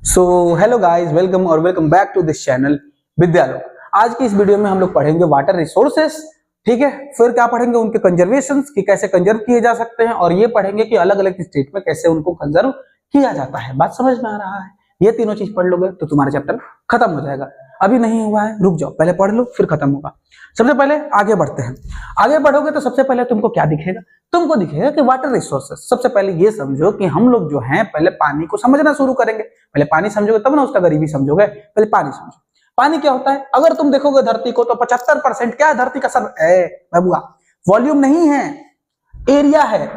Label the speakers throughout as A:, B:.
A: सो hello guys, welcome और welcome back to this channel Vidyalok. आज की इस वीडियो में हम लोग पढ़ेंगे वाटर रिसोर्सेस। ठीक है, फिर क्या पढ़ेंगे उनके कंजर्वेशन की कैसे कंजर्व किए जा सकते हैं, और ये पढ़ेंगे कि अलग अलग स्टेट में कैसे उनको कंजर्व किया जाता है। बात समझ में आ रहा है? ये तीनों चीज पढ़ लोगे तो तुम्हारा चैप्टर खत्म हो जाएगा। अभी नहीं हुआ है, रुक जाओ, पहले पढ़ लो फिर खत्म होगा। सबसे पहले आगे बढ़ते हैं। आगे बढ़ोगे तो सबसे पहले तुमको क्या दिखेगा? तुमको दिखेगा कि वाटर रिसोर्सेस। सबसे पहले ये समझो कि हम लोग जो हैं पहले पानी को समझना शुरू करेंगे। पहले पानी समझोगे तब ना उसका गरीबी समझोगे। पहले पानी समझो। पानी क्या होता है? अगर तुम देखोगे धरती को तो 75% क्या है धरती का? सर वॉल्यूम नहीं है, एरिया है,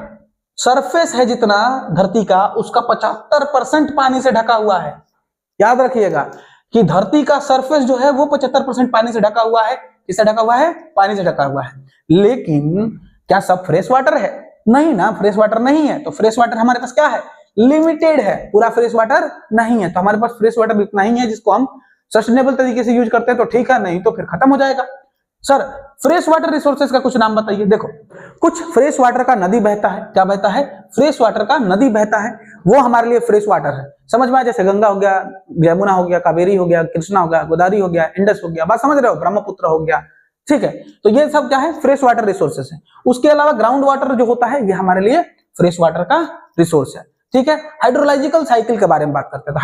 A: सरफेस है जितना धरती का, उसका 75% पानी से ढका हुआ है। याद रखिएगा कि धरती का सरफेस जो है वो 75% पानी से ढका हुआ है। किससे ढका हुआ है? पानी से ढका हुआ है। लेकिन क्या सब फ्रेश वाटर है? नहीं ना, फ्रेश वाटर नहीं है। तो फ्रेश वाटर हमारे पास क्या है? लिमिटेड है। पूरा फ्रेश वाटर नहीं है। तो हमारे पास फ्रेश वाटर इतना ही है जिसको हम सस्टेनेबल तरीके से यूज करते हैं तो ठीक है, नहीं तो फिर खत्म हो जाएगा। सर फ्रेश वाटर रिसोर्सेज का कुछ नाम बताइए। देखो, कुछ फ्रेश वाटर का नदी बहता है। क्या बहता है? फ्रेश वाटर का नदी बहता है, वो हमारे लिए फ्रेश वाटर है। समझ में आया? जैसे गंगा हो गया, यमुना हो गया, कावेरी हो गया, कृष्णा हो गया, गोदावरी हो गया, इंडस हो गया। बात समझ रहे हो? ब्रह्मपुत्र हो गया। ठीक है, तो ये सब क्या है? फ्रेश वाटर रिसोर्सेस है। उसके अलावा ग्राउंड वाटर जो होता है ये हमारे लिए फ्रेश वाटर का रिसोर्स है। ठीक है, हाइड्रोलॉजिकल साइकिल के बारे में बात करते हैं। तो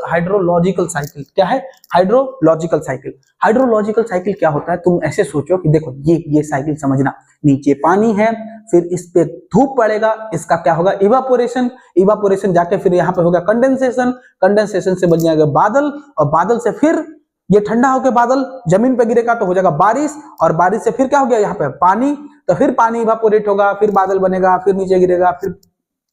A: हाइड्रोलॉजिकल साइकिल क्या है? Hydrological cycle. हाइड्रोलॉजिकल साइकिल क्या होता है? तुम ऐसे सोचो कि देखो ये साइकिल समझना, नीचे पानी है, फिर इस पे धूप पड़ेगा, इसका क्या होगा? इवापोरेशन। इवापोरेशन जाके फिर यहाँ पे होगा कंडेंसेशन, कंडेंसेशन से बन जाएगा बादल, और बादल से फिर ये ठंडा होकर बादल जमीन पे गिरेगा तो हो जाएगा बारिश, और बारिश से फिर क्या हो गया? यहाँ पे पानी, तो फिर पानी इवापोरेट होगा, फिर बादल बनेगा, फिर नीचे गिरेगा, फिर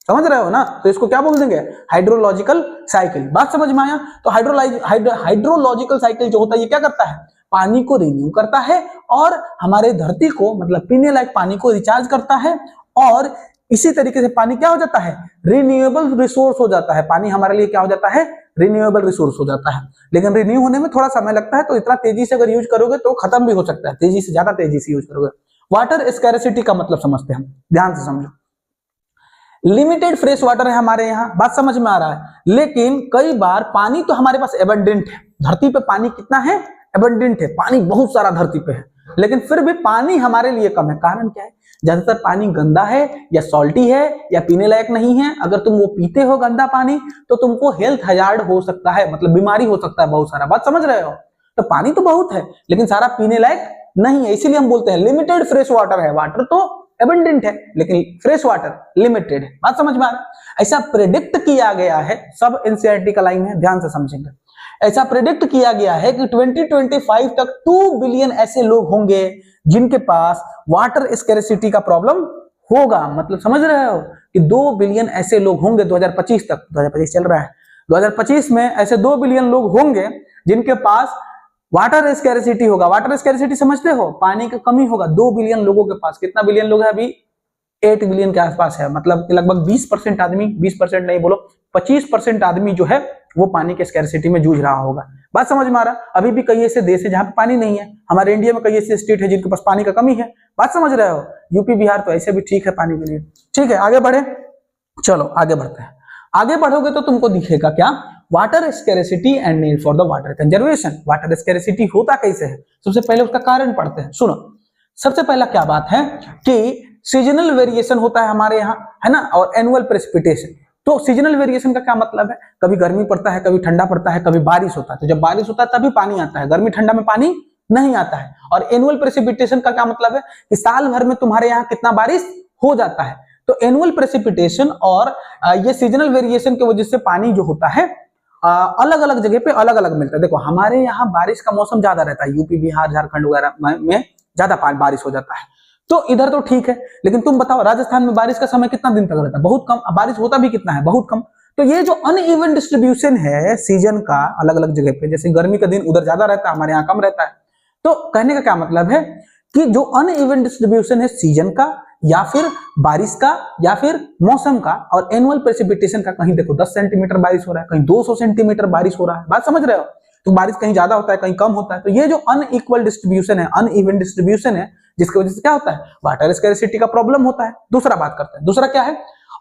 A: समझ रहे हो ना? तो इसको क्या बोल देंगे? Hydrological cycle. बात समझ में आया? तो हाइड्रोलॉजिकल साइकिल जो होता है ये क्या करता है? पानी को रिन्यू करता है और हमारे धरती को, मतलब पीने लायक पानी को रिचार्ज करता है। और इसी तरीके से पानी क्या हो जाता है? रिन्यूएबल रिसोर्स हो जाता है। पानी हमारे लिए क्या हो जाता है? रिन्यूएबल रिसोर्स हो जाता है। लेकिन रिन्यू होने में थोड़ा समय लगता है, तो इतना तेजी से अगर यूज करोगे तो खत्म भी हो सकता है, तेजी से, ज्यादा तेजी से यूज करोगे। वाटर स्कैरसिटी का मतलब समझते हैं हम, ध्यान से समझो। लिमिटेड फ्रेश वाटर है हमारे यहाँ, बात समझ में आ रहा है? लेकिन कई बार पानी तो हमारे पास एबंडेंट है। धरती पे पानी कितना है? एबंडेंट है, पानी बहुत सारा धरती पे है, लेकिन फिर भी पानी हमारे लिए कम है। कारण क्या है? ज्यादातर पानी गंदा है या सॉल्टी है या पीने लायक नहीं है। अगर तुम वो पीते हो गंदा पानी तो तुमको हेल्थ हजार्ड हो सकता है, मतलब बीमारी हो सकता है बहुत सारा। बात समझ रहे हो? तो पानी तो बहुत है लेकिन सारा पीने लायक नहीं है, इसीलिए हम बोलते हैं लिमिटेड फ्रेश वाटर है। वाटर तो एबंडेंट है लेकिन फ्रेश वाटर लिमिटेड है। बात समझ में आ रहा है? ऐसा प्रेडिक्ट किया गया है, सब एनसीईआरटी का लाइन है, ध्यान से समझेंगे। ऐसा प्रेडिक्ट किया गया है कि 2025 तक 2 बिलियन ऐसे लोग होंगे जिनके पास वाटर स्कैरसिटी का प्रॉब्लम होगा। मतलब समझ रहे हो कि 2 बिलियन ऐसे लोग होंगे 2025 तक। 2025 चल रहा है, 2025 में ऐसे 2 बिलियन लोग होंगे जिनके पास वाटर स्कैरसिटी होगा। वाटर स्कैरसिटी समझते हो? पानी की कमी होगा 2 बिलियन लोगों के पास। कितना बिलियन लोग है अभी? 8 बिलियन के आसपास है। मतलब लगभग 20% आदमी, 20% नहीं बोलो 25% आदमी जो है वो पानी के स्कैरसिटी में जूझ रहा होगा। बात समझ में आ रहा? अभी भी कई ऐसे देश है जहां पे पानी नहीं है। हमारे इंडिया में कई ऐसे स्टेट है जिनके पास पानी का कमी है। बात समझ रहे हो? यूपी बिहार तो ऐसे भी ठीक है पानी के लिए। ठीक है, आगे बढ़े, चलो आगे बढ़ते हैं। आगे बढ़ोगे तो तुमको दिखेगा क्या? Water scarcity and need for the water conservation. Water scarcity होता कैसे है? सबसे पहले उसका कारण पढ़ते हैं, सुनो। सबसे पहला क्या बात है कि सीजनल वेरिएशन होता है हमारे यहाँ, है ना, और एनुअल प्रेसिपिटेशन। तो सीजनल वेरिएशन का क्या मतलब है? कभी गर्मी पड़ता है, कभी ठंडा पड़ता है, कभी बारिश होता है। तो जब बारिश होता है तभी पानी आता है, गर्मी ठंडा में पानी नहीं आता है। और एनुअल प्रेसिपिटेशन का क्या मतलब है कि साल भर में तुम्हारे यहाँ कितना बारिश हो जाता है। तो एनुअल प्रेसिपिटेशन और ये सीजनल वेरिएशन की वजह से पानी जो होता है अलग अलग जगह पे अलग अलग मिलता है। देखो हमारे यहाँ बारिश का मौसम ज्यादा रहता है, यूपी बिहार झारखंड वगैरह में ज्यादा बारिश हो जाता है, तो इधर तो ठीक है। लेकिन तुम बताओ राजस्थान में बारिश का समय कितना दिन तक रहता है? बहुत कम। बारिश होता भी कितना है? बहुत कम। तो ये जो अनइवन डिस्ट्रीब्यूशन है सीजन का अलग अलग जगह पे, जैसे गर्मी का दिन उधर ज्यादा रहता है, हमारे यहाँ कम रहता है। तो कहने का क्या मतलब है कि जो अनइवन डिस्ट्रीब्यूशन है सीजन का या फिर बारिश का या फिर मौसम का और एनुअल प्रेसिपिटेशन का, कहीं देखो 10 सेंटीमीटर बारिश हो रहा है, कहीं 200 सेंटीमीटर बारिश हो रहा है। बात समझ रहे हो? तो बारिश कहीं ज्यादा होता है, कहीं कम होता है। तो ये जो अनइक्वल डिस्ट्रीब्यूशन है, अनइवन डिस्ट्रीब्यूशन है, जिसकी वजह से क्या होता है? वाटर स्कैरसिटी का प्रॉब्लम होता है। दूसरा बात करते हैं, दूसरा क्या है?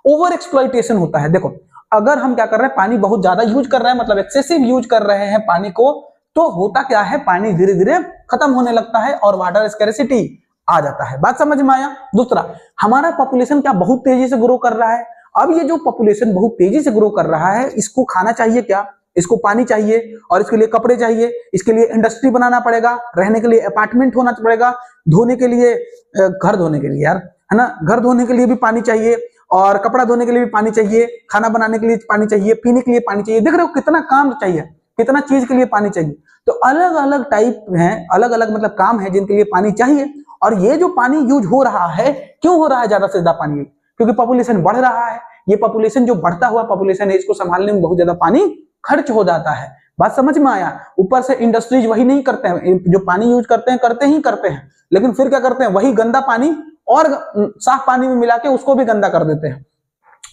A: ओवर एक्सप्लॉइटेशन होता है। देखो अगर हम क्या कर रहे हैं, पानी बहुत ज्यादा यूज कर रहे हैं, मतलब एक्सेसिव यूज कर रहे हैं पानी को, तो होता क्या है, पानी धीरे धीरे खत्म होने लगता है और वाटर स्कैरिसिटी आ जाता है। बात समझ में आया। दूसरा, हमारा पॉपुलेशन क्या बहुत तेजी से ग्रो कर रहा है। अब ये जो पॉपुलेशन बहुत तेजी से ग्रो कर रहा है, इसको खाना चाहिए क्या, इसको पानी चाहिए, और इसके लिए कपड़े चाहिए, इसके लिए इंडस्ट्री बनाना पड़ेगा, रहने के लिए अपार्टमेंट होना पड़ेगा, धोने के लिए घर धोने के लिए यार, है ना, घर धोने के लिए भी पानी चाहिए, और कपड़ा धोने के लिए भी पानी चाहिए, खाना बनाने के लिए पानी चाहिए, पीने के लिए पानी चाहिए। देख रहे हो कितना काम चाहिए, कितना चीज के लिए पानी चाहिए। तो अलग अलग टाइप हैं, अलग अलग मतलब काम है जिनके लिए पानी चाहिए। और ये जो पानी यूज हो रहा है, क्यों हो रहा है ज्यादा से ज्यादा पानी, क्योंकि पॉपुलेशन बढ़ रहा है। ये पॉपुलेशन जो बढ़ता हुआ पॉपुलेशन है, इसको संभालने में बहुत ज्यादा पानी खर्च हो जाता है। बात समझ में आया। ऊपर से इंडस्ट्रीज वही नहीं करते हैं, जो पानी यूज करते हैं करते ही करते हैं, लेकिन फिर क्या करते हैं, वही गंदा पानी और साफ पानी में मिला के उसको भी गंदा कर देते हैं।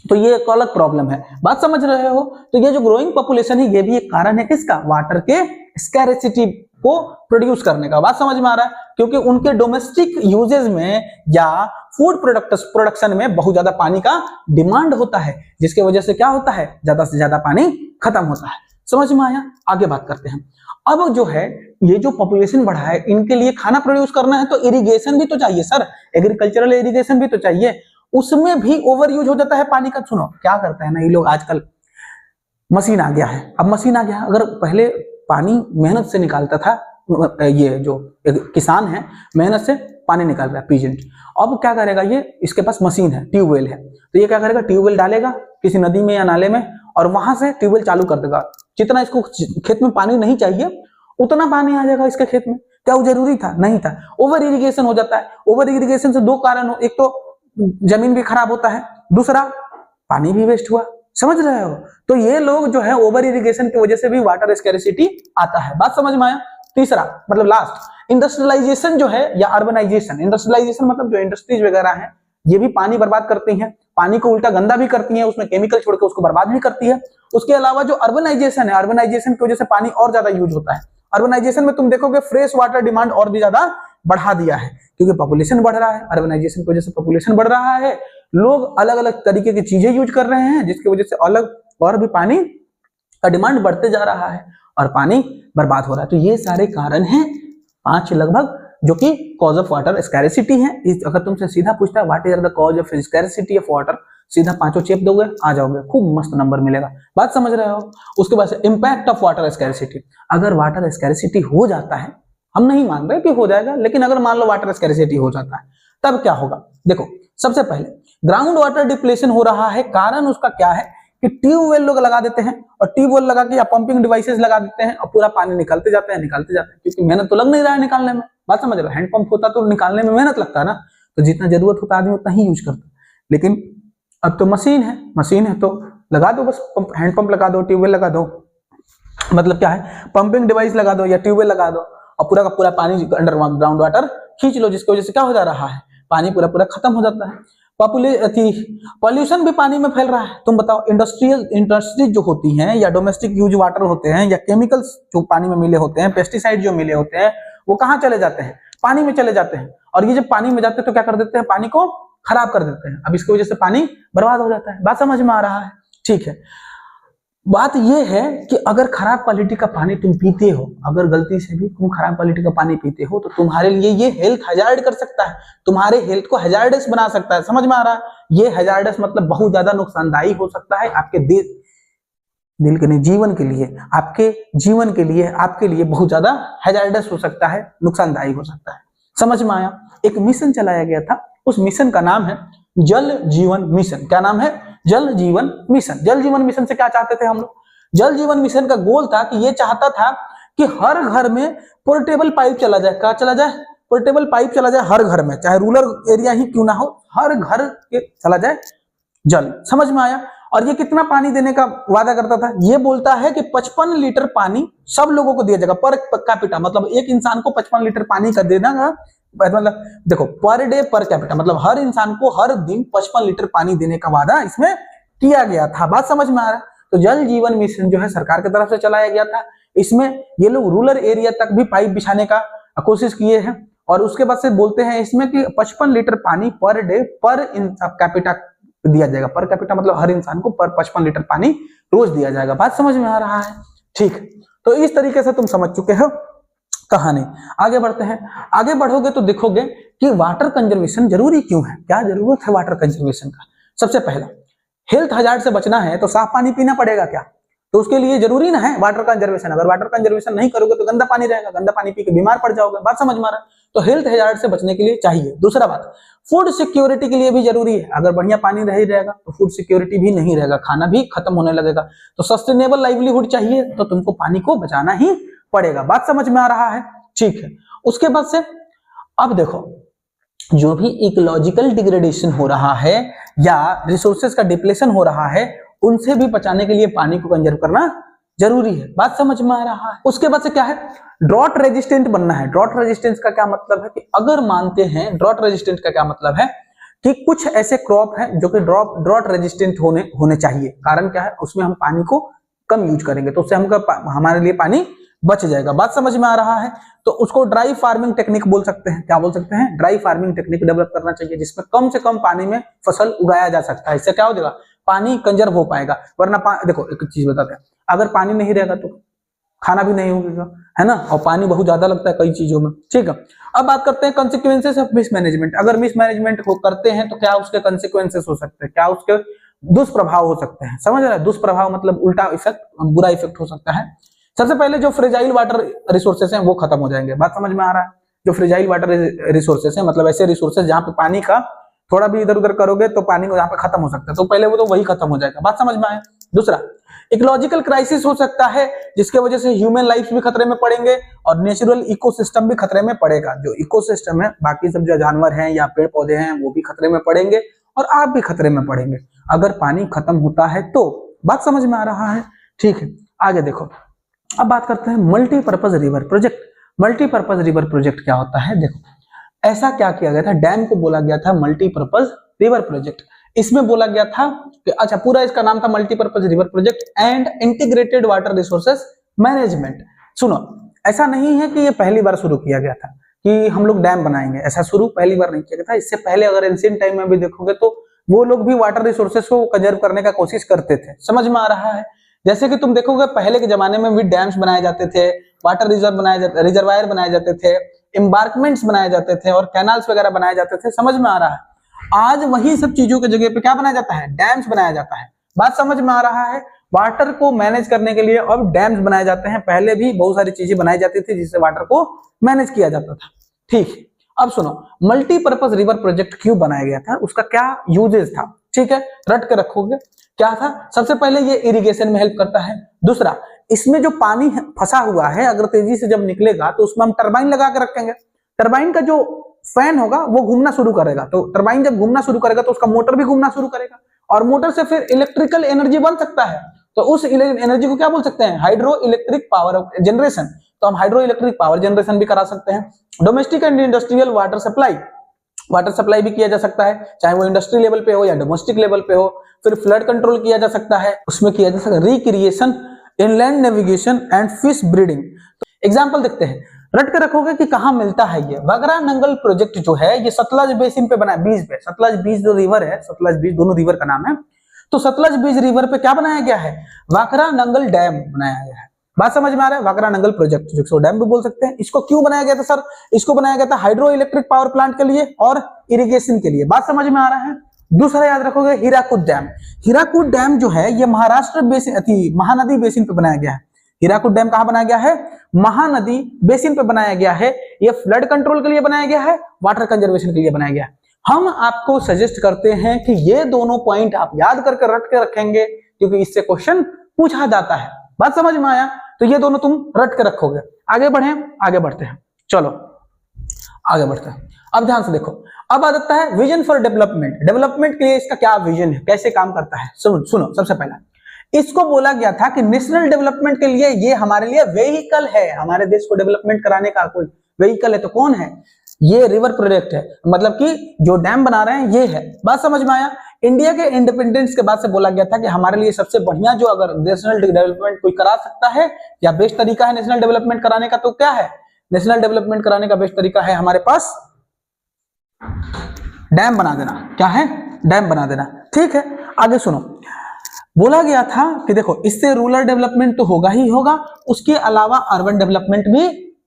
A: तो ये एक अलग प्रॉब्लम है। बात समझ रहे हो। तो ये जो ग्रोइंग पॉपुलेशन है, ये भी एक कारण है किसका, वाटर के स्कैरिसिटी को प्रोड्यूस करने का। बात समझ में आ रहा है। क्योंकि उनके डोमेस्टिक यूजेज में या फूड प्रोडक्शन में बहुत ज्यादा पानी का डिमांड होता है, जिसकी वजह से क्या होता है, ज्यादा से ज्यादा पानी खत्म होता है। समझ में आया। आगे बात करते हैं। अब जो है, ये जो पॉपुलेशन बढ़ा है, इनके लिए खाना प्रोड्यूस करना है, तो इरिगेशन भी तो चाहिए सर, एग्रीकल्चरल इरिगेशन भी तो चाहिए। उसमें भी ओवर यूज हो जाता है पानी का। सुनो क्या करते हैं ना ये लोग, आजकल मशीन आ गया है। अब मशीन आ गया, अगर पहले पानी मेहनत से निकालता था, ये जो किसान है मेहनत से पानी निकाल रहा है पीजेंट, अब क्या करेगा ये, इसके पास मशीन है, ट्यूबवेल है, तो ये क्या करेगा, ट्यूबवेल डालेगा किसी नदी में या नाले में, और वहां से ट्यूबवेल चालू कर देगा। जितना इसको खेत में पानी नहीं चाहिए उतना पानी आ जाएगा इसके खेत में। क्या वो जरूरी था? नहीं था। ओवर इरिगेशन हो जाता है। ओवर इरिगेशन से दो कारण हो, एक तो जमीन भी खराब होता है, दूसरा पानी भी वेस्ट हुआ। समझ रहे हो। तो ये लोग जो है ओवर इरिगेशन की वजह से भी वाटर स्कैरिसिटी आता है। बात समझ में आया। तीसरा मतलब लास्ट, इंडस्ट्रियलाइजेशन जो है या अर्बनाइजेशन। इंडस्ट्रियलाइजेशन मतलब जो इंडस्ट्रीज वगैरह हैं, ये भी पानी बर्बाद करती हैं, पानी को उल्टा गंदा भी करती हैं, उसमें केमिकल छोड़ के उसको बर्बाद भी करती है। उसके अलावा जो अर्बनाइजेशन है, अर्बनाइजेशन की वजह से पानी और ज्यादा यूज होता है। अर्बनाइजेशन में तुम देखोगे फ्रेश वाटर डिमांड और भी ज्यादा बढ़ा दिया है, क्योंकि पॉपुलेशन बढ़ रहा है। अर्बनाइजेशन की वजह से पॉपुलेशन बढ़ रहा है, लोग अलग अलग तरीके की चीजें यूज कर रहे हैं, जिसकी वजह से अलग और भी पानी का डिमांड बढ़ते जा रहा है और पानी बर्बाद हो रहा है। तो ये सारे कारण हैं 5 लगभग, जो कि कॉज ऑफ वाटर स्कैरिसिटी है। अगर तुमसे सीधा पूछता है what is the cause of scarcity of water, सीधा 5 चेप दोगे, आ जाओगे, खूब मस्त नंबर मिलेगा। बात समझ रहे हो। उसके बाद से इंपैक्ट ऑफ वाटर स्कैरिसिटी। अगर वाटर स्कैरिसिटी हो जाता है, हम नहीं मान रहे कि हो जाएगा, लेकिन अगर मान लो वाटर स्कैरिसिटी हो जाता है, तब क्या होगा। देखो सबसे पहले ग्राउंड वाटर डिप्लेशन हो रहा है। कारण उसका क्या है कि ट्यूबवेल लोग लगा देते हैं, और ट्यूबवेल लगा के या पंपिंग डिवाइसेस लगा देते हैं, और पूरा पानी निकालते जाते हैं, क्योंकि मेहनत तो लग नहीं रहा है निकालने में। बात समझ रहे हो। हैंड पंप होता तो निकालने में मेहनत लगता है ना, तो जितना जरूरत होता आदमी उतना ही यूज करता। लेकिन अब तो मशीन है तो लगा दो, बस हैंड पंप लगा दो, ट्यूबवेल लगा दो, मतलब क्या है, पंपिंग डिवाइस लगा दो या ट्यूबवेल लगा दो, और पूरा का पूरा पानी अंडरग्राउंड वाटर खींच लो, जिसकी वजह से क्या हो जा रहा है, पानी पूरा खत्म हो जाता है। पॉल्यूशन भी पानी में फैल रहा है। तुम बताओ, इंडस्ट्रीज जो होती हैं या डोमेस्टिक यूज वाटर होते हैं या केमिकल्स जो पानी में मिले होते हैं, पेस्टिसाइड जो मिले होते हैं, वो कहाँ चले जाते हैं, पानी में चले जाते हैं। और ये जब पानी में जाते हैं तो क्या कर देते हैं, पानी को खराब कर देते हैं। अब इसकी वजह से पानी बर्बाद हो जाता है। बात समझ में आ रहा है। ठीक है। बात यह है कि अगर खराब क्वालिटी का पानी तुम पीते हो, अगर गलती से भी तुम खराब क्वालिटी का पानी पीते हो, तो तुम्हारे लिए ये हेल्थ हैजार्ड कर सकता है, तुम्हारे हेल्थ को हैजार्डस बना सकता है। समझ में आ रहा है। ये हैजार्डस मतलब बहुत ज्यादा नुकसानदायी हो सकता है आपके दिल के नहीं, जीवन के लिए, आपके जीवन के लिए, आपके लिए बहुत ज्यादा हैजार्डस हो सकता है, नुकसानदायी हो सकता है। समझ में आया। एक मिशन चलाया गया था, उस मिशन का नाम है जल जीवन मिशन। क्या नाम है? जल जीवन मिशन। जल जीवन मिशन से क्या चाहते थे हम लोग? जल जीवन मिशन का गोल था कि ये चाहता था कि हर घर में पोर्टेबल पाइप चला जाए। क्या चला जाए? पोर्टेबल पाइप चला जाए हर घर में, चाहे रूरल एरिया ही क्यों ना हो, हर घर के चला जाए जल। समझ में आया। और ये कितना पानी देने का वादा करता था? ये बोलता है कि 55 लीटर पानी सब लोगों को दिया जाएगा पर कैपिटा, मतलब एक इंसान को 55 लीटर पानी का देना, मतलब देखो पर डे पर कैपिटा, मतलब हर इंसान को हर दिन 55 लीटर पानी देने का वादा इसमें किया गया था। बात समझ में आ रहा है। तो जल जीवन मिशन जो है सरकार की तरफ से चलाया गया था। इसमें ये लोग रूरल एरिया तक भी पाइप बिछाने का कोशिश किए हैं, और उसके बाद से बोलते हैं इसमें कि 55 लीटर पानी पर डे पर कैपिटा दिया जाएगा। पर कैपिटा मतलब हर इंसान को पर 55 लीटर पानी रोज दिया जाएगा। बात समझ में आ रहा है? ठीक, तो इस तरीके से तुम समझ चुके हो कहानी। आगे बढ़ते हैं। आगे बढ़ोगे तो देखोगे कि वाटर कंजर्वेशन जरूरी क्यों है, क्या जरूरत है वाटर कंजर्वेशन का। सबसे पहला, हेल्थ हजार्ड से बचना है तो साफ पानी पीना पड़ेगा क्या, तो उसके लिए जरूरी ना है वाटर कंजर्वेशन। अगर वाटर कंजर्वेशन नहीं करोगे तो गंदा पानी रहेगा, गंदा पानी पी के बीमार पड़ जाओगे। बात समझ में आ रहा है? तो हेल्थ हजार्ड से बचने के लिए चाहिए। दूसरा बात, फूड सिक्योरिटी के लिए भी जरूरी है। अगर बढ़िया पानी नहीं रहेगा तो फूड सिक्योरिटी भी नहीं रहेगा, खाना भी खत्म होने लगेगा। तो सस्टेनेबल लाइवलीहुड चाहिए तो तुमको पानी को बचाना ही पड़ेगा। बात समझ में आ रहा है? ठीक है। उसके बाद से अब देखो, जो भी इकोलॉजिकल डिग्रेडेशन हो रहा है या रिसोर्सेज का डिप्लेशन हो रहा है, उनसे भी बचाने के लिए पानी को कंजर्व करना जरूरी है। बात समझ में आ रहा है? उसके बाद से क्या है, ड्रॉट रेजिस्टेंट बनना है। ड्रॉट रेजिस्टेंस का क्या मतलब है कि अगर मानते हैं, ड्रॉट रेजिस्टेंट का क्या मतलब है कि कुछ ऐसे क्रॉप है जो कि ड्रॉट रेजिस्टेंट होने चाहिए। कारण क्या है, उसमें हम पानी को कम यूज करेंगे तो उससे हमारे लिए पानी बच जाएगा। बात समझ में आ रहा है? तो उसको ड्राई फार्मिंग टेक्निक बोल सकते हैं। क्या बोल सकते हैं? ड्राई फार्मिंग टेक्निक डेवलप करना चाहिए, जिसमें कम से कम पानी में फसल उगाया जा सकता है। इससे क्या हो जाएगा, पानी कंजर्व हो पाएगा। वरना देखो एक चीज बताते हैं, अगर पानी नहीं रहेगा तो खाना भी नहीं होगा, है ना, और पानी बहुत ज्यादा लगता है कई चीजों में। ठीक है, अब बात करते हैं कंसिक्वेंसेस ऑफ मिसमैनेजमेंट। अगर मिसमैनेजमेंट को करते हैं तो क्या उसके कंसिक्वेंसेस हो सकते हैं, क्या उसके दुष्प्रभाव हो सकते हैं। समझ रहे हैं? दुष्प्रभाव मतलब उल्टा इफेक्ट, बुरा इफेक्ट हो सकता है। सबसे पहले जो फ्रेजाइल वाटर रिसोर्सेस हैं वो खत्म हो जाएंगे। बात समझ में आ रहा है? जो फ्रेजाइल वाटर रिसोर्सेस हैं मतलब ऐसे रिसोर्सेस जहां पे पानी का थोड़ा भी इधर उधर करोगे तो पानी को यहाँ पे खत्म हो सकता है, तो पहले वो तो वही खत्म हो जाएगा। बात समझ में आए? दूसरा, इकोलॉजिकल क्राइसिस हो सकता है, जिसके वजह से ह्यूमन लाइफ भी खतरे में पड़ेंगे और नेचुरल इकोसिस्टम भी खतरे में पड़ेगा। जो इकोसिस्टम है, बाकी सब जो जानवर हैं या पेड़ पौधे हैं वो भी खतरे में पड़ेंगे और आप भी खतरे में पड़ेंगे अगर पानी खत्म होता है तो। बात समझ में आ रहा है? ठीक है, आगे देखो। अब बात करते हैं multipurpose river project. Multipurpose river project क्या होता है? देखो, ऐसा क्या किया गया था, डैम को बोला गया था मल्टीपर्पज रिवर प्रोजेक्ट। इसमें बोला गया था कि अच्छा, पूरा इसका नाम था multipurpose river project and integrated water resources management. सुनो, ऐसा नहीं है कि ये पहली बार शुरू किया गया था कि हम लोग डैम बनाएंगे, ऐसा शुरू पहली बार नहीं किया गया था। इससे पहले अगर एंशिएंट टाइम में भी देखोगे तो वो लोग भी वाटर रिसोर्सेज को कंजर्व करने का कोशिश करते थे। समझ में आ रहा है? जैसे कि तुम देखोगे पहले के जमाने में भी डैम्स बनाए जाते थे, वाटर रिजर्वायर बनाए जाते थे, एम्बार्कमेंट्स बनाए जाते थे और कैनाल्स वगैरह बनाए जाते थे। समझ में आ रहा है? आज वही सब चीजों की जगह पे क्या बनाया जाता है, डैम्स बनाया जाता है। बात समझ में आ रहा है? वाटर को मैनेज करने के लिए अब डैम्स बनाए जाते हैं। पहले भी बहुत सारी चीजें बनाई जाती थी जिससे वाटर को मैनेज किया जाता था। ठीक है, अब सुनो, मल्टीपर्पज रिवर प्रोजेक्ट क्यों बनाया गया था, उसका क्या यूजेस था। ठीक है, रट के रखोगे। क्या था? सबसे पहले ये इरिगेशन में हेल्प करता है। दूसरा, इसमें जो पानी फंसा हुआ है अगर तेजी से जब निकलेगा तो उसमें हम टरबाइन लगा के रखेंगे। टरबाइन का जो फैन होगा वो घूमना शुरू करेगा, तो टरबाइन जब घूमना शुरू करेगा तो उसका मोटर भी घूमना शुरू करेगा और मोटर से फिर इलेक्ट्रिकल एनर्जी बन सकता है। तो उस एनर्जी को क्या बोल सकते हैं, हाइड्रो इलेक्ट्रिक पावर जनरेशन। तो हम हाइड्रो इलेक्ट्रिक पावर जनरेशन भी करा सकते हैं। Domestic and industrial water supply भी किया जा सकता है, चाहे वो इंडस्ट्री लेवल पे हो या डोमेस्टिक लेवल पे हो। फिर फ्लड कंट्रोल किया जा सकता है, उसमें किया जा सकता है recreation, inland navigation and fish breeding. तो एग्जांपल देखते हैं, रट के रखोगे कि कहां मिलता है ये। वागरा नंगल प्रोजेक्ट जो है ये सतलज बेसिन पे बना है, बीच पे। सतलज बीच जो रिवर है, सतलज बीच दोनों रिवर का नाम है। तो सतलज बीच रिवर पे क्या बनाया गया है, वागरा नंगल डैम बनाया गया है। बात समझ में आ रहा है? वागरा नंगल प्रोजेक्ट जिसको डैम भी बोल सकते हैं। इसको क्यों बनाया गया था सर? इसको बनाया गया था हाइड्रो इलेक्ट्रिक पावर प्लांट के लिए और इरिगेशन के लिए। बात समझ में आ रहा है? दूसरा याद रखोगे, हीराकुद डैम। हीराकुद डैम जो है ये महाराष्ट्र बेसिन महानदी बेसिन पे बनाया गया है। हीराकुद डैम कहां बनाया गया है, महानदी बेसिन पे बनाया गया है। ये फ्लड कंट्रोल के लिए बनाया गया है, वाटर कंजर्वेशन के लिए बनाया गया है। हम आपको सजेस्ट करते हैं कि ये दोनों पॉइंट आप याद करके रट के रखेंगे क्योंकि इससे क्वेश्चन पूछा जाता है। बात समझ में आया? तो ये दोनों तुम रट के रखोगे। आगे बढ़े, आगे बढ़ते हैं, चलो आगे बढ़ते हैं। अब ध्यान से देखो, अब आ जाता है विजन फॉर डेवलपमेंट। डेवलपमेंट के लिए इसका क्या विजन है, कैसे काम करता है। सुनो, सबसे पहला इसको बोला गया था कि नेशनल डेवलपमेंट के लिए ये हमारे लिए वेहिकल है, हमारे देश को डेवलपमेंट कराने का कोई वेहिकल है। तो कौन है ये? रिवर प्रोजेक्ट है, मतलब कि जो डैम बना रहे हैं ये है। बात समझ में आया? इंडिया के इंडिपेंडेंस के बाद से बोला गया था कि हमारे लिए सबसे बढ़िया जो अगर नेशनल डेवलपमेंट कोई करा सकता है या बेस्ट तरीका है नेशनल डेवलपमेंट कराने का, तो क्या है? नेशनल डेवलपमेंट कराने का बेस्ट तरीका है हमारे पास डैम बना देना। क्या है? डैम बना देना। ठीक है, आगे सुनो, बोला गया था कि देखो इससे रूरल डेवलपमेंट तो होगा ही होगा, उसके अलावा अर्बन डेवलपमेंट भी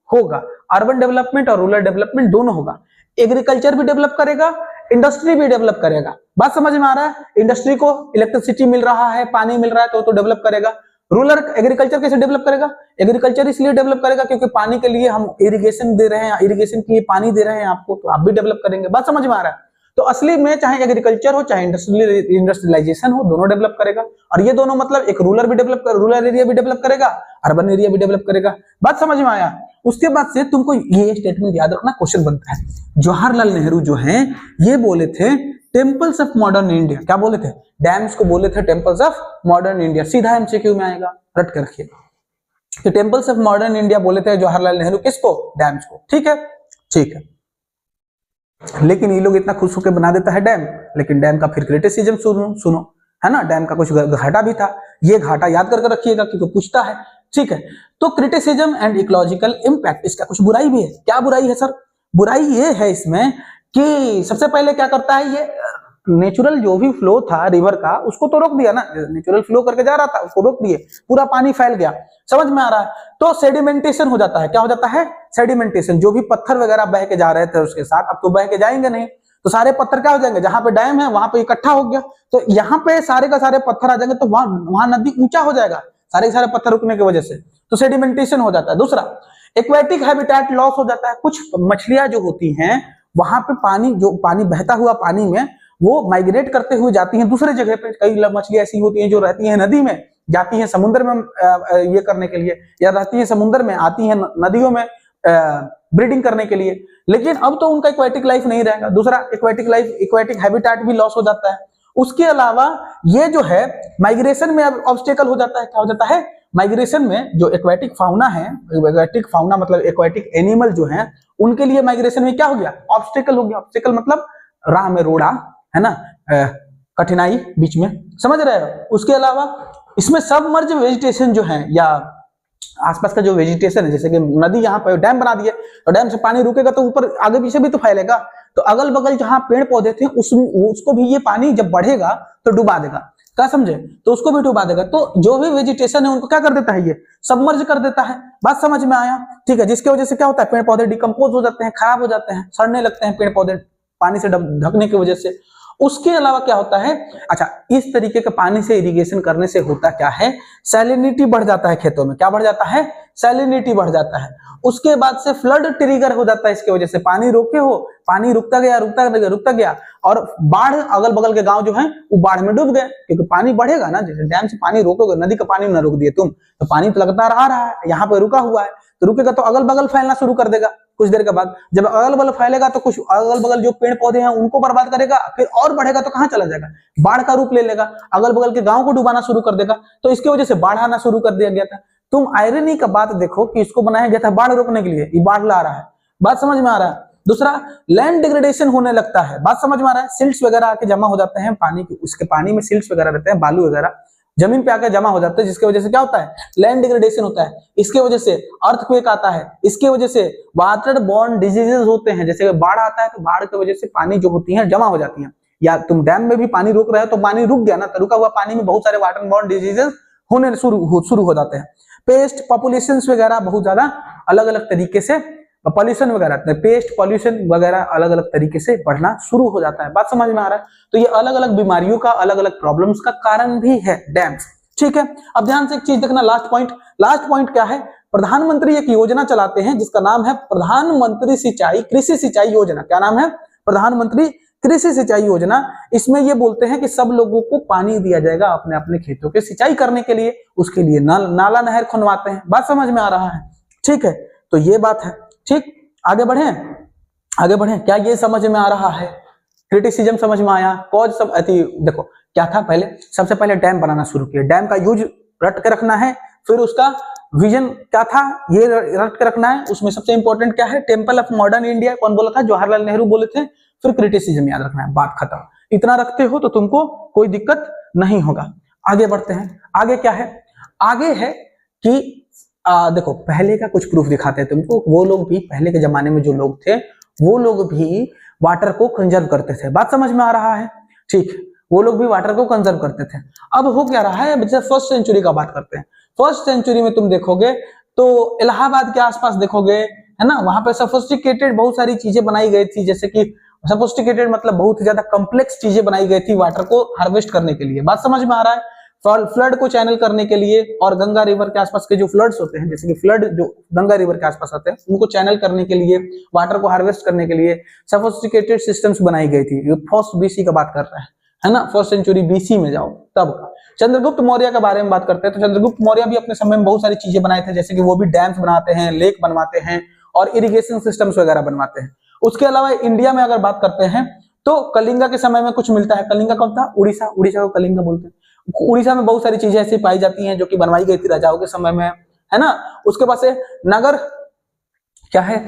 A: होगा। अर्बन डेवलपमेंट और रूरल डेवलपमेंट दोनों होगा। एग्रीकल्चर भी डेवलप करेगा, इंडस्ट्री भी डेवलप करेगा। बात समझ में आ रहा है? इंडस्ट्री को इलेक्ट्रिसिटी मिल रहा है, पानी मिल रहा है तो डेवलप करेगा। रूरल एग्रीकल्चर कैसे डेवलप करेगा? एग्रीकल्चर इसलिए डेवलप करेगा क्योंकि पानी के लिए हम इरिगेशन दे रहे हैं, इरिगेशन के लिए पानी दे रहे हैं आपको, तो आप भी डेवलप करेंगे। बात समझ में आ रहा है? तो असली में चाहे एग्रीकल्चर हो चाहे इंडस्ट्रियलाइजेशन हो, दोनों डेवलप करेगा। और ये दोनों मतलब एक रूरल भी डेवलप कर, रूरल एरिया भी डेवलप करेगा, अर्बन एरिया भी डेवलप करेगा। बात समझ में आया? उसके बाद से तुमको ये स्टेटमेंट याद रखना, क्वेश्चन बनता है। जवाहरलाल नेहरू जो हैं ये बोले थे टेम्पल्स ऑफ मॉडर्न इंडिया। क्या बोले थे? डैम्स को बोले थे टेम्पल्स ऑफ मॉडर्न इंडिया। सीधा एमसीक्यू में आएगा, रट के रखिए कि टेम्पल्स ऑफ मॉडर्न इंडिया बोले थे जवाहरलाल नेहरू किसको? डैम्स को। ठीक है, ठीक है। लेकिन ये लोग इतना खुश होकर बना देता है डैम, लेकिन डैम का फिर क्रिटिसिज्म सुनो, है ना? डैम का कुछ घाटा भी था, ये घाटा याद करके रखिएगा क्योंकि पूछता है। ठीक है, तो क्रिटिसिज्म एंड इकोलॉजिकल इंपैक्ट, इसका कुछ बुराई भी है। क्या बुराई है सर? बुराई ये है इसमें कि सबसे पहले क्या करता है, ये नेचुरल जो भी फ्लो था रिवर का उसको तो रोक दिया ना, नेचुरल फ्लो करके जा रहा था उसको रोक दिए, पूरा पानी फैल गया। समझ में आ रहा है? तो सेडिमेंटेशन हो जाता है। क्या हो जाता है? सेडिमेंटेशन। जो भी पत्थर वगैरह बह के जा रहे थे उसके साथ, अब तो बह के जाएंगे नहीं, तो सारे पत्थर क्या हो जाएंगे? जहां पे डैम है वहां पे इकट्ठा हो गया, तो यहाँ पे सारे का सारे पत्थर आ जाएंगे, तो वहां नदी ऊंचा हो जाएगा सारे के सारे पत्थर रुकने की वजह से, तो सेडिमेंटेशन हो जाता है। दूसरा, एक्वेटिक हैबिटेट लॉस हो जाता है। कुछ मछलियां जो होती हैं वहां पे पानी, जो पानी बहता हुआ पानी में वो माइग्रेट करते हुए जाती हैं दूसरे जगह पे। कई मछलियां ऐसी होती हैं जो रहती हैं नदी में, जाती हैं समुद्र में ये करने के लिए, या रहती हैं समुद्र में, आती हैं नदियों में ब्रीडिंग करने के लिए। लेकिन अब तो उनका एक्वेटिक लाइफ नहीं रहेगा। दूसरा, एक्वेटिक लाइफ, एक्वेटिक हैबिटेट भी लॉस हो जाता है। उसके अलावा ये जो है माइग्रेशन में अब ऑब्स्टेकल हो जाता है। क्या हो जाता है? माइग्रेशन में जो एक्वेटिक फाउना है, एक्वेटिक फाउना मतलब एक्वेटिक एनिमल जो है, उनके लिए माइग्रेशन में क्या हो गया? ऑब्स्टेकल हो गया। ऑब्स्टेकल मतलब राह में रोड़ा, है ना, कठिनाई बीच में, समझ रहे हो? उसके अलावा इसमें सबमर्ज वेजिटेशन जो है, या आसपास का जो वेजिटेशन है, जैसे कि नदी यहाँ पे डैम बना दिए, तो डैम से पानी रुकेगा तो ऊपर आगे पीछे भी तो फैलेगा, तो अगल बगल जहां पेड़ पौधे थे उसको भी ये पानी जब बढ़ेगा तो डुबा देगा। क्या समझे? तो उसको भी डुबा देगा। तो जो भी वेजिटेशन है उनको क्या कर देता है? ये सबमर्ज कर देता है। बात समझ में आया? ठीक है, जिसकी वजह से क्या होता है? पेड़ पौधे डिकम्पोज हो जाते हैं, खराब हो जाते हैं, सड़ने लगते हैं पेड़ पौधे पानी से ढकने की वजह से। उसके अलावा क्या होता है? अच्छा, इस तरीके के पानी से इरिगेशन करने से होता क्या है? सैलिनिटी बढ़ जाता है खेतों में। क्या बढ़ जाता है? सैलिनिटी बढ़ जाता है। उसके बाद से फ्लड ट्रिगर हो जाता है। इसके वजह से पानी रोके हो, पानी रुकता गया और बाढ़, अगल बगल के गांव जो है वो बाढ़ में डूब गए, क्योंकि पानी बढ़ेगा ना। जैसे डैम से पानी रोकोगे, नदी का पानी ना रोक दिए तुम, तो पानी तो लगातार आ रहा है, यहाँ पे रुका हुआ है, तो रुकेगा तो अगल बगल फैलना शुरू कर देगा। कुछ देर के बाद जब अगल बगल फैलेगा तो कुछ अगल बगल जो पेड़ पौधे हैं उनको बर्बाद करेगा, फिर और बढ़ेगा तो कहां चला जाएगा? बाढ़ का रूप ले लेगा, अगल बगल के गांव को डुबाना शुरू कर देगा। तो इसकी वजह से बाढ़ आना शुरू कर दिया गया था। तुम आयरनी का बात देखो कि इसको बनाया गया था बाढ़ रोकने के लिए, ये बाढ़ ला रहा है। बात समझ में आ रहा है? दूसरा, लैंड डिग्रेडेशन होने लगता है। बात समझ में आ रहा है? सिल्ट्स वगैरह आके जमा हो जाते हैं पानी की, उसके पानी में सिल्ट्स वगैरह रहते हैं, बालू वगैरह जमीन पे आकर जमा हो जाते हैं, जिसकी वजह से क्या होता है? लैंड डिग्रेडेशन होता है। इसके वजह से अर्थक्वेक आता है, इसके वजह से वाटर बॉर्न डिजीजेस होते हैं। जैसे बाढ़ आता है तो बाढ़ की वजह से पानी जो होती है जमा हो जाती है, या तुम डैम में भी पानी रोक रहे हो तो पानी रुक गया ना, तो रुका हुआ पानी में बहुत सारे वाटर बॉर्न डिजीजेस होने शुरू हो जाते हैं। पेस्ट पॉपुलेशन वगैरह बहुत ज्यादा अलग अलग तरीके से, पॉल्यूशन वगैरह, पेस्ट पॉल्यूशन वगैरह अलग अलग तरीके से बढ़ना शुरू हो जाता है। बात समझ में आ रहा है? तो ये अलग अलग बीमारियों का, अलग अलग प्रॉब्लम्स का कारण भी है डैम्स। ठीक है, अब ध्यान से एक चीज देखना, लास्ट पॉइंट क्या है? प्रधानमंत्री एक योजना चलाते हैं जिसका नाम है प्रधानमंत्री कृषि सिंचाई योजना। क्या नाम है? प्रधानमंत्री कृषि सिंचाई योजना। इसमें ये बोलते हैं कि सब लोगों को पानी दिया जाएगा अपने अपने खेतों के सिंचाई करने के लिए, उसके लिए नाला नहर खुनवाते हैं। बात समझ में आ रहा है? ठीक है, तो ये बात है। ठीक, आगे बढ़े। क्या ये समझ में आ रहा है? क्रिटिसिज्म समझ में आया? कॉज सब देखो क्या था, पहले सबसे पहले डैम बनाना शुरू किया। डैम का यूज रट के रखना है, फिर उसका विजन क्या था ये रट के रखना है। उसमें सबसे इंपॉर्टेंट क्या है? टेम्पल ऑफ मॉडर्न इंडिया कौन बोला था? जवाहरलाल नेहरू बोले थे। फिर क्रिटिसिज्म याद रखना है, बात खत्म। इतना रखते हो तो तुमको कोई दिक्कत नहीं होगा। आगे बढ़ते हैं। आगे क्या है? आगे है कि देखो पहले का कुछ प्रूफ दिखाते हैं तुमको। वो लोग भी, पहले के जमाने में जो लोग थे वो लोग भी वाटर को कंजर्व करते थे। बात समझ में आ रहा है? ठीक है, वो लोग भी वाटर को कंजर्व करते थे। अब हो क्या रहा है, जैसे फर्स्ट सेंचुरी का बात करते हैं। फर्स्ट सेंचुरी में तुम देखोगे तो इलाहाबाद के आसपास देखोगे, है ना, वहां पे सोफिस्टिकेटेड बहुत सारी चीजें बनाई गई थी, जैसे कि सोफिस्टिकेटेड मतलब बहुत ही ज्यादा कॉम्प्लेक्स चीजें बनाई गई थी वाटर को हार्वेस्ट करने के लिए। बात समझ में आ रहा है? फ्लड को चैनल करने के लिए, और गंगा रिवर के आसपास के जो फ्लड्स होते हैं, जैसे कि फ्लड जो गंगा रिवर के आसपास आते हैं, उनको चैनल करने के लिए, वाटर को हार्वेस्ट करने के लिए सोफिस्टिकेटेड सिस्टम्स बनाई गई थी। ये फर्स्ट बीसी का बात कर रहा है ना, फर्स्ट सेंचुरी बीसी में जाओ तब का। चंद्रगुप्त मौर्य के बारे में बात करते हैं तो चंद्रगुप्त मौर्य भी अपने समय में बहुत सारी चीजें बनाए थे, जैसे कि वो भी डैम्स बनाते हैं, लेक बनवाते हैं और इरिगेशन सिस्टम्स वगैरह बनवाते हैं। उसके अलावा इंडिया में अगर बात करते हैं तो कलिंगा के समय में कुछ मिलता है। कलिंगा कब था? उड़ीसा, उड़ीसा को कलिंगा बोलते हैं। उड़ीसा में बहुत सारी चीजें ऐसी पाई जाती हैं जो कि बनवाई गई थी राजाओं के समय में, है ना। उसके बाद से नगर क्या है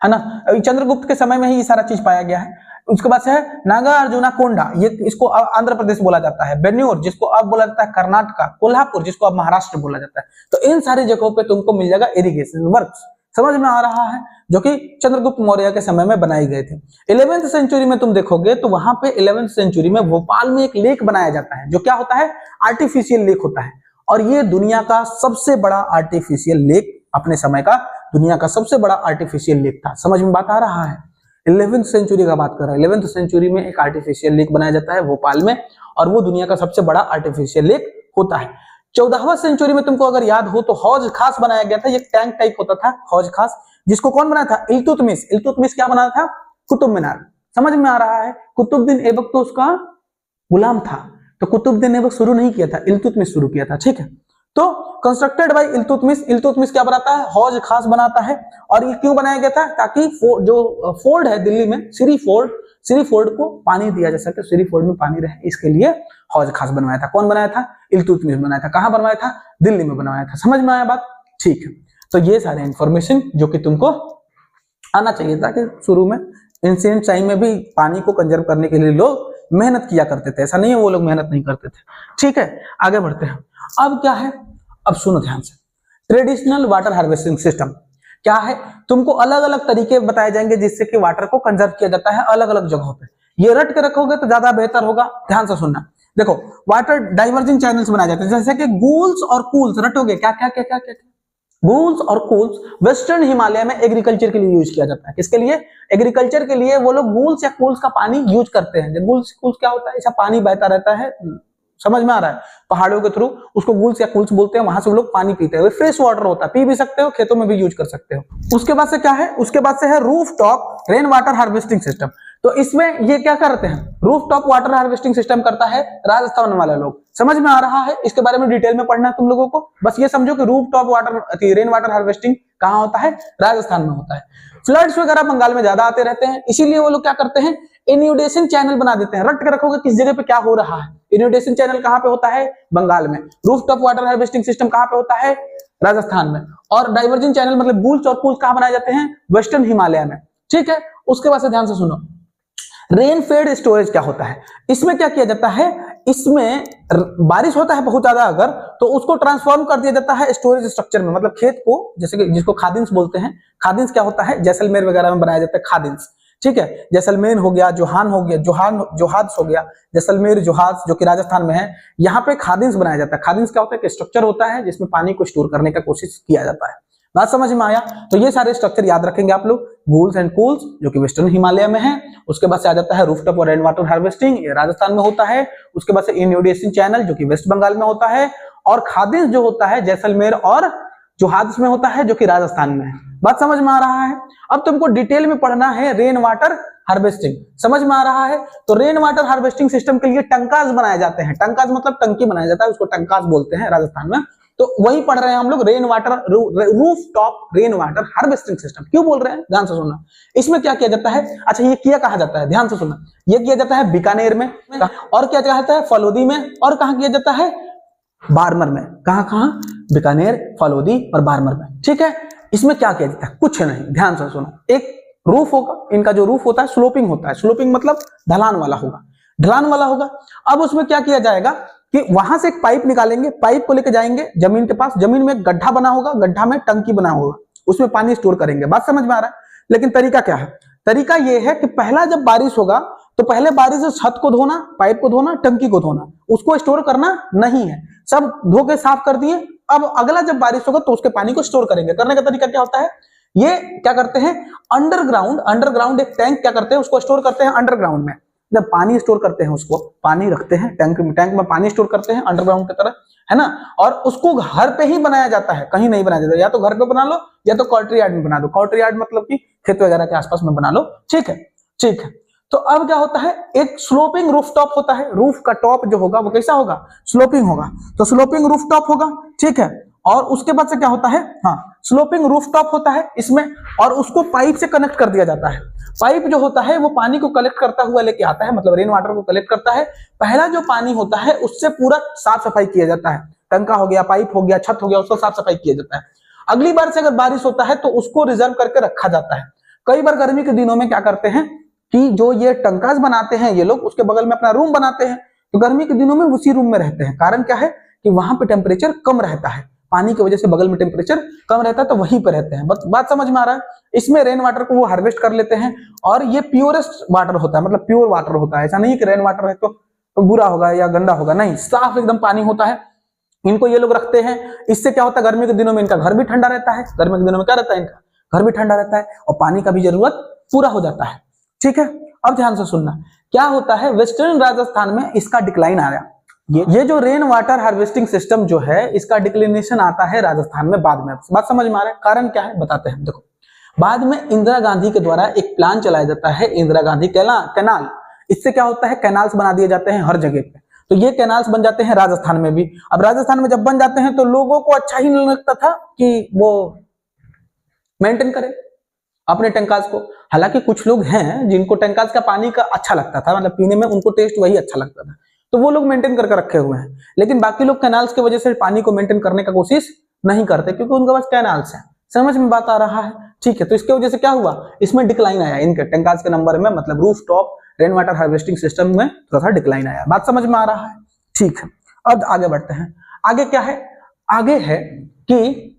A: ना, चंद्रगुप्त के समय में ही ये सारा चीज पाया गया है। उसके बाद से है नागार्जुना कोंडा, ये इसको आंध्र प्रदेश बोला जाता है। बेन्यूर जिसको अब बोला जाता है कर्नाटका, कोल्हापुर जिसको अब महाराष्ट्र बोला जाता है। तो इन सारी जगहों पे तुमको मिल जाएगा इरिगेशन वर्क्स। समझ में आ रहा है? जो कि चंद्रगुप्त मौर्य के समय में बनाई गए थे। 11वीं सेंचुरी में तुम देखोगे तो वहां पे 11वीं सेंचुरी में भोपाल में एक लेक बनाया जाता है, जो क्या होता है? आर्टिफिशियल लेक होता है। और ये दुनिया का सबसे बड़ा आर्टिफिशियल लेक, अपने समय का दुनिया का सबसे बड़ा आर्टिफिशियल लेक था। समझ में बात आ रहा है? 11वीं सेंचुरी का बात कर रहा है। 11वीं सेंचुरी में एक आर्टिफिशियल लेक बनाया जाता है भोपाल में, और वो दुनिया का सबसे बड़ा आर्टिफिशियल लेक होता है। 14वीं सेंचुरी में तुमको अगर याद हो तो हौज खास बनाया गया था। ये टैंक टाइप होता था हौज खास, जिसको कौन बनाया था? इल्तुतमिश। इल्तुतमिश क्या बनाया था? कुतुब मीनार। समझ में आ रहा है? कुतुबुद्दीन ऐबक तो उसका गुलाम था, तो कुतुबुद्दीन ऐबक शुरू नहीं किया था, इल्तुतमिश शुरू किया था। ठीक है, तो कंस्ट्रक्टेड बाय इल्तुतमिश। इल्तुतमिश क्या बनाता है? हौज खास बनाता है। और ये क्यों बनाया गया था? ताकि जो फोर्ड है दिल्ली में, सिरी फोर्ड को पानी दिया जा सके, सिरी फोर्ड में पानी रहे, इसके लिए हौज खास बनवाया था। कौन बनाया था? इल्तुतमिश बनाया था। कहां बनवाया था? दिल्ली में बनवाया था। समझ में आया बात? ठीक है, तो ये सारे इंफॉर्मेशन जो कि तुमको आना चाहिए था कि शुरू में एंशिएंट टाइम में भी पानी को कंजर्व करने के लिए लोग मेहनत किया करते थे। ऐसा नहीं है वो लोग मेहनत नहीं करते थे। ठीक है, आगे बढ़ते हैं। अब क्या है? अब सुनो ध्यान से। ट्रेडिशनल वाटर हार्वेस्टिंग सिस्टम क्या है? तुमको अलग अलग तरीके बताए जाएंगे जिससे कि वाटर को कंजर्व किया जाता है अलग अलग जगहों पे। ये रट के रखोगे तो ज्यादा बेहतर होगा। ध्यान से सुनना। देखो, वाटर डाइवर्जिंग चैनल्स बनाए जाते हैं, जैसे कि गूल्स और कूल्स। रटोगे क्या क्या क्या क्या क्या? गूल्स और कूल्स वेस्टर्न हिमालय में एग्रीकल्चर के लिए यूज किया जाता है। किसके लिए? एग्रीकल्चर के लिए वो लोग गूल्स या कूल्स का पानी यूज करते हैं। गूल्स कूल्स क्या होता है? ऐसा पानी बहता रहता है, समझ में आ रहा है, पहाड़ों के थ्रू, उसको गूल्स या कूल्स बोलते हैं। वहां से वो लोग पानी पीते हैं, फ्रेश वाटर होता है, पी भी सकते हो, खेतों में भी यूज कर सकते हो। उसके बाद से क्या है? उसके बाद से है roof top rain water harvesting system. तो इसमें ये क्या करते हैं? Roof top water harvesting system करता है राजस्थान वाला लोग। समझ में आ रहा है? इसके बारे में डिटेल में पढ़ना है तुम लोगों को। बस ये समझो कि roof top water rain water harvesting कहाँ होता है? राजस्थान में होता है। फ्लड्स वगैरह बंगाल में ज्यादा आते रहते हैं, इसीलिए वो लोग क्या करते हैं? इन्यूडेशन चैनल बना देते हैं। रट के रखोगे किस जगह पे क्या हो रहा है। इन्यूडेशन चैनल कहाँ पे होता है? बंगाल में। Roof top water harvesting system कहाँ पे होता है? राजस्थान में। और डाइवर्जिंग चैनल मतलब गूल्स और कूल्स कहाँ बनाए जाते हैं? वेस्टर्न हिमालय में। ठीक है, उसके बाद से ध्यान से सुनो। रेन फेड स्टोरेज क्या होता है? इसमें क्या किया जाता है? इसमें बारिश होता है बहुत ज्यादा अगर, तो उसको ट्रांसफॉर्म कर दिया जाता है स्टोरेज स्ट्रक्चर में, मतलब खेत को, जैसे कि जिसको खादिन्स बोलते हैं। खादिन्स क्या होता है? जैसलमेर वगैरह में बनाया जाता है खादिन्स। ठीक है, जैसलमेर हो गया, जोहान हो गया, जोहाद्स हो गया, जैसलमेर जोहाद्स जो कि राजस्थान में है, यहाँ पे खादिन्स बनाया जाता है। खादिन्स क्या होता है? कि स्ट्रक्चर होता है जिसमें पानी को स्टोर करने का कोशिश किया जाता है। बात समझ में आया? तो ये सारे स्ट्रक्चर याद रखेंगे आप लोग। गूल्स एंड कूल्स जो कि वेस्टर्न हिमालय में है। उसके बाद से आ जाता है रूफटॉप और रेन वाटर हार्वेस्टिंग, ये राजस्थान में होता है। उसके बाद से इन्यूडेशन चैनल जो कि वेस्ट बंगाल में होता है। और खादिन्स जो होता है जैसलमेर और जोहाद्स में होता है, जो कि राजस्थान में है। बात समझ में आ रहा है? अब तुमको डिटेल में पढ़ना है रेन वाटर हार्वेस्टिंग। समझ में आ रहा है? तो रेन वाटर हार्वेस्टिंग सिस्टम के लिए टंकास बनाए जाते हैं। टंकास मतलब टंकी बनाया जाता है, उसको टंकास बोलते हैं राजस्थान में। तो वही पढ़ रहे हैं हम लोग, rain water roof top rain water harvesting system. क्यों बोल रहे हैं? ध्यान से सुनना। इसमें क्या किया जाता है? अच्छा, ये किया कहा जाता है? ध्यान से सुनना। ये किया जाता है बीकानेर में, और क्या जाता है? फलोदी में, और कहां किया जाता है? बारमर में। कहां? बीकानेर, फलोदी और बारमर में। ठीक है, इसमें क्या किया जाता है? कुछ नहीं, ध्यान से सुनो। एक रूफ होगा, इनका जो रूफ होता है स्लोपिंग होता है। स्लोपिंग मतलब ढलान वाला होगा, ढलान वाला होगा। अब उसमें क्या किया जाएगा कि वहां से एक पाइप निकालेंगे, पाइप को लेकर जाएंगे जमीन के पास, जमीन में एक गड्ढा बना होगा, गड्ढा में टंकी बना होगा, उसमें पानी स्टोर करेंगे। बात समझ में आ रहा है? लेकिन तरीका क्या है? तरीका यह है कि पहला जब बारिश होगा तो पहले बारिश से छत को धोना, पाइप को धोना, टंकी को धोना, उसको स्टोर करना नहीं है, सब धो के साफ कर दिए। अब अगला जब बारिश होगा तो उसके पानी को स्टोर करेंगे। करने का तरीका क्या होता है, ये क्या करते हैं, अंडरग्राउंड एक टैंक क्या करते हैं, उसको स्टोर करते हैं अंडरग्राउंड में। जब पानी स्टोर करते हैं, उसको पानी रखते हैं टैंक में पानी स्टोर करते हैं अंडरग्राउंड की तरह, है ना। और उसको घर पे ही बनाया जाता है, कहीं नहीं बनाया जाता, या तो घर पे बना लो या तो कॉर्टरी यार्ड में बना दो। कॉर्टरी यार्ड मतलब कि खेत वगैरह के आसपास में बना लो, ठीक है, ठीक है। तो अब क्या होता है, एक स्लोपिंग रूफ टॉप होता है, रूफ का टॉप जो होगा वो कैसा होगा, स्लोपिंग होगा, तो स्लोपिंग रूफ टॉप होगा, ठीक है। और उसके बाद से क्या होता है, हाँ, स्लोपिंग रूफ टॉप होता है इसमें, और उसको पाइप से कनेक्ट कर दिया जाता है। पाइप जो होता है वो पानी को कलेक्ट करता हुआ लेके आता है, मतलब रेन वाटर को कलेक्ट करता है। पहला जो पानी होता है उससे पूरा साफ सफाई किया जाता है, टंका हो गया, पाइप हो गया, छत हो गया, उसको साफ सफाई किया जाता है। अगली बार से अगर बारिश होता है तो उसको रिजर्व करके रखा जाता है। कई बार गर्मी के दिनों में क्या करते हैं कि जो ये टंकास बनाते हैं ये लोग, उसके बगल में अपना रूम बनाते हैं, तो गर्मी के दिनों में उसी रूम में रहते हैं। कारण क्या है कि वहां पे टेम्परेचर कम रहता है, पानी की वजह से बगल में टेम्परेचर कम रहता है, तो वहीं पे रहते हैं। बात समझ में आ रहा है। इसमें रेन वाटर को वो हार्वेस्ट कर लेते हैं, और ये प्योरेस्ट वाटर होता है, मतलब प्योर वाटर होता है। ऐसा नहीं कि रेन वाटर है तो बुरा होगा या गंदा होगा, नहीं, साफ एकदम पानी होता है। इनको ये लोग रखते हैं, इससे क्या होता है, गर्मी के दिनों में इनका घर भी ठंडा रहता है। गर्मी के दिनों में क्या रहता है, इनका घर भी ठंडा रहता है, और पानी का भी जरूरत पूरा हो जाता है, ठीक है। अब ध्यान से सुनना, क्या होता है, वेस्टर्न राजस्थान में इसका डिक्लाइन आ रहा है। ये जो रेन वाटर हार्वेस्टिंग सिस्टम जो है, इसका डिक्लिनेशन आता है राजस्थान में बाद में। बात समझ में आ रहा है, कारण क्या है बताते हैं। देखो, बाद में इंदिरा गांधी के द्वारा एक प्लान चलाया जाता है, इंदिरा गांधी कैनाल। इससे क्या होता है, कैनाल्स बना दिए जाते हैं हर जगह पे, तो ये कैनाल्स बन जाते हैं राजस्थान में भी। अब राजस्थान में जब बन जाते हैं तो लोगों को अच्छा ही नहीं लगता था कि वो मेंटेन करे अपने टैंकास को। हालांकि कुछ लोग हैं जिनको टैंकास का पानी का अच्छा लगता था, मतलब पीने में उनको टेस्ट वही अच्छा लगता था, तो वो लोग मेंटेन करके रखे हुए हैं। लेकिन बाकी लोग कैनाल्स की वजह से पानी को मेंटेन करने का कोशिश नहीं करते, क्योंकि उनके पास कैनाल्स है। समझ में बात आ रहा है, ठीक है। तो इसकी वजह से क्या हुआ, इसमें डिक्लाइन आया, इनके टैंकास के नंबर में, मतलब roof top rain water harvesting system में थोड़ा सा डिक्लाइन आया। बात समझ में आ रहा है, ठीक है। अब आगे बढ़ते हैं। आगे क्या है, आगे है कि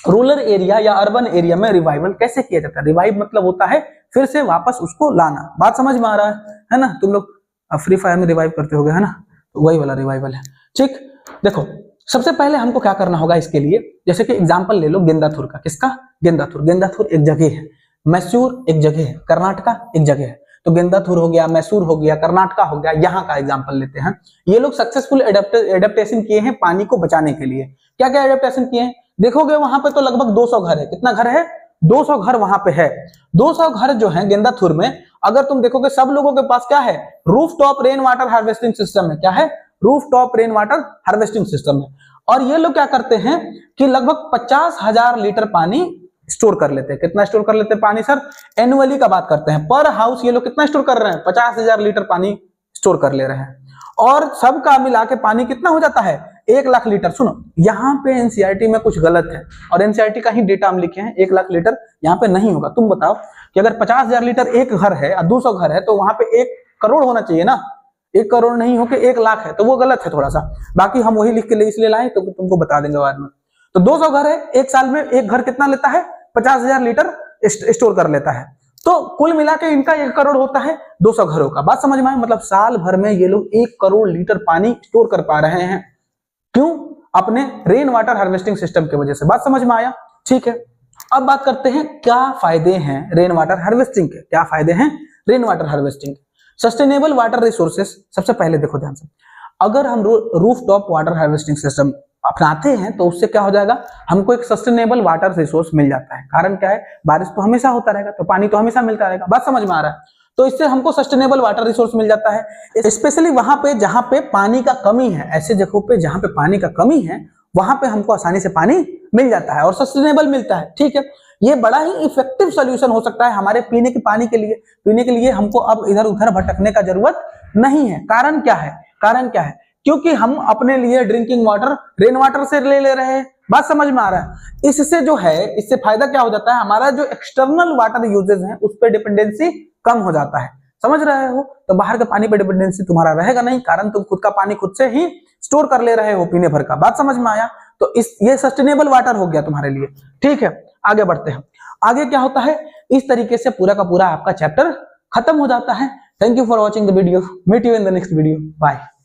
A: रूरल एरिया या अर्बन एरिया में रिवाइवल कैसे किया जाता है। रिवाइव मतलब होता है फिर से वापस उसको लाना। बात समझ में आ रहा है ना। तुम लोग फ्री फायर में रिवाइव करते होगे, है ना, तो वही वाला रिवाइवल है, ठीक। देखो, सबसे पहले हमको क्या करना होगा इसके लिए, जैसे कि एग्जांपल ले लो गेंदाथुर का। किसका, गेंदाथुर। गेंदाथुर एक जगह है, मैसूर एक जगह है, कर्नाटका एक जगह है। तो गेंदाथुर हो गया, मैसूर हो गया, कर्नाटका हो गया, यहाँ का एग्जांपल लेते हैं। ये लोग सक्सेसफुल एडेप्टेशन किए हैं पानी को बचाने के लिए। क्या क्या एडेप्टेशन किए हैं, देखोगे वहां पे तो लगभग 200 घर है। कितना घर है, 200 घर वहां पे है। 200 घर जो है गेंदाथुर में, अगर तुम देखोगे सब लोगों के पास क्या है, roof top rain water harvesting system है। क्या है, roof top rain water harvesting system है। और ये लोग क्या करते हैं कि लगभग 50,000 लीटर पानी स्टोर कर लेते हैं। कितना स्टोर कर लेते हैं पानी सर, एनुअली का बात करते हैं, पर हाउस ये लोग कितना स्टोर कर रहे हैं, 50,000 लीटर पानी स्टोर कर ले रहे हैं। और सबका मिला के पानी कितना हो जाता है, 1 लाख लीटर। सुनो, यहाँ पे एनसीईआरटी में कुछ गलत है, और एनसीईआरटी का ही डेटा हम लिखे हैं, 1 लाख लीटर यहाँ पे नहीं होगा। तुम बताओ कि अगर 50,000 लीटर एक घर है और 200 घर है, तो वहां पे 1 करोड़ होना चाहिए ना। 1 करोड़ नहीं होके 1 लाख है, तो वो गलत है थोड़ा सा। बाकी हम वही लिख के इसलिए लाए, तो तुमको बता देंगे बाद में। तो 200 घर है, एक साल में एक घर कितना लेता है, 50,000 लीटर स्टोर कर लेता है। तो कुल मिला के इनका 1 करोड़ होता है 200 घरों का। बात समझ में आए, मतलब साल भर में ये लोग 1 करोड़ लीटर पानी स्टोर कर पा रहे हैं। क्यों, अपने रेन वाटर हार्वेस्टिंग सिस्टम की वजह से। बात समझ में आया, ठीक है। अब बात करते हैं क्या फायदे हैं रेन वाटर हार्वेस्टिंग के। क्या फायदे हैं रेन वाटर हार्वेस्टिंग के, सस्टेनेबल वाटर रिसोर्सेस। सबसे पहले देखो ध्यान से, अगर हम roof top water harvesting system अपनाते हैं तो उससे क्या हो जाएगा, हमको एक सस्टेनेबल वाटर रिसोर्स मिल जाता है। कारण क्या है, बारिश तो हमेशा होता रहेगा, तो पानी तो हमेशा मिलता रहेगा। बात समझ में आ रहा है, तो इससे हमको सस्टेनेबल वाटर रिसोर्स मिल जाता है। स्पेशली वहां पे जहां पे पानी का कमी है, ऐसे जगहों पे जहां पे पानी का कमी है, वहां पे हमको आसानी से पानी मिल जाता है और सस्टेनेबल मिलता है, ठीक है। ये बड़ा ही इफेक्टिव सोल्यूशन हो सकता है हमारे पीने के पानी के लिए। पीने के लिए हमको अब इधर उधर भटकने का जरूरत नहीं है। कारण क्या है, कारण क्या है, क्योंकि हम अपने लिए ड्रिंकिंग वाटर रेन वाटर से ले रहे हैं। बात समझ में आ रहा है। इससे जो है, इससे फायदा क्या हो जाता है, हमारा जो एक्सटर्नल वाटर यूजेज है उस पर डिपेंडेंसी कम हो जाता है। समझ रहे हो, तो बाहर के पानी पर डिपेंडेंसी तुम्हारा रहेगा नहीं, कारण तुम खुद का पानी खुद से ही स्टोर कर ले रहे हो पीने भर का। बात समझ में आया, तो ये सस्टेनेबल वाटर हो गया तुम्हारे लिए, ठीक है। आगे बढ़ते हैं। आगे क्या होता है, इस तरीके से पूरा का पूरा आपका चैप्टर खत्म हो जाता है। Thank you for watching the video. Meet you in the next video. Bye.